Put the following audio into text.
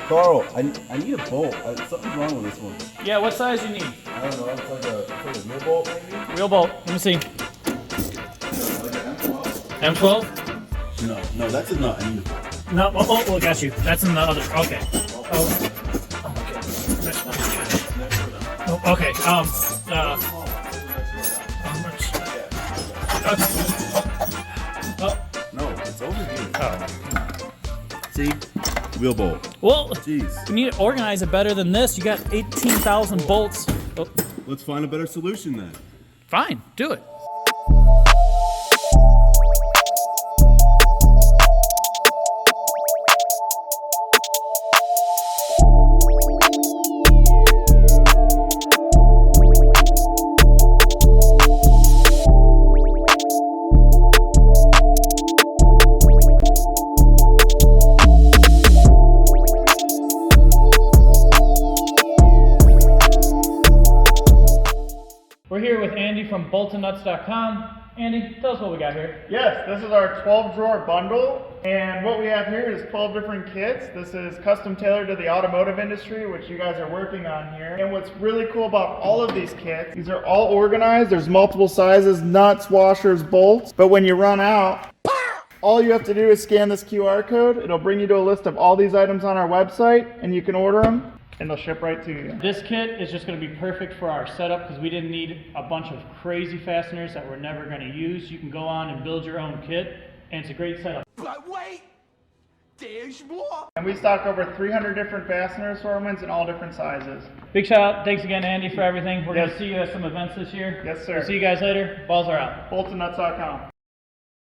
Carl, I need a bolt. Something's wrong with this one. Yeah, what size do you need? I don't know. It's like a real bolt, maybe? Real bolt. Let me see. Like an M12? M12? No, that's a nut. I need a bolt. No, oh, got you. That's in the other. Okay. Oh, okay. Oh, okay. How much? Oh. No, it's over here. Oh. See? Wheel bolt. Well, Jeez. you need to organize it better than this. You got 18,000 bolts. Oh. Let's find a better solution then. Fine, do it. We're here with Andy from boltandnuts.com. Andy, tell us what we got here. Yes, this is our 12 drawer bundle, and what we have here is 12 different kits. This is custom tailored to the automotive industry, which you guys are working on here. And what's really cool about all of these kits, these are all organized. There's multiple sizes, nuts, washers, bolts. But when you run out, all you have to do is scan this QR code. It'll bring you to a list of all these items on our website, and you can order them, and they'll ship right to you. This kit is just going to be perfect for our setup because we didn't need a bunch of crazy fasteners that we're never going to use. You can go on and build your own kit, and it's a great setup. But wait, there's more. And we stock over 300 different fastener assortments in all different sizes. Big shout out. Thanks again, Andy, for everything. We're going Yes. to see you at some events this year. Yes, sir. We'll see you guys later. Balls are out. boltandnuts.com.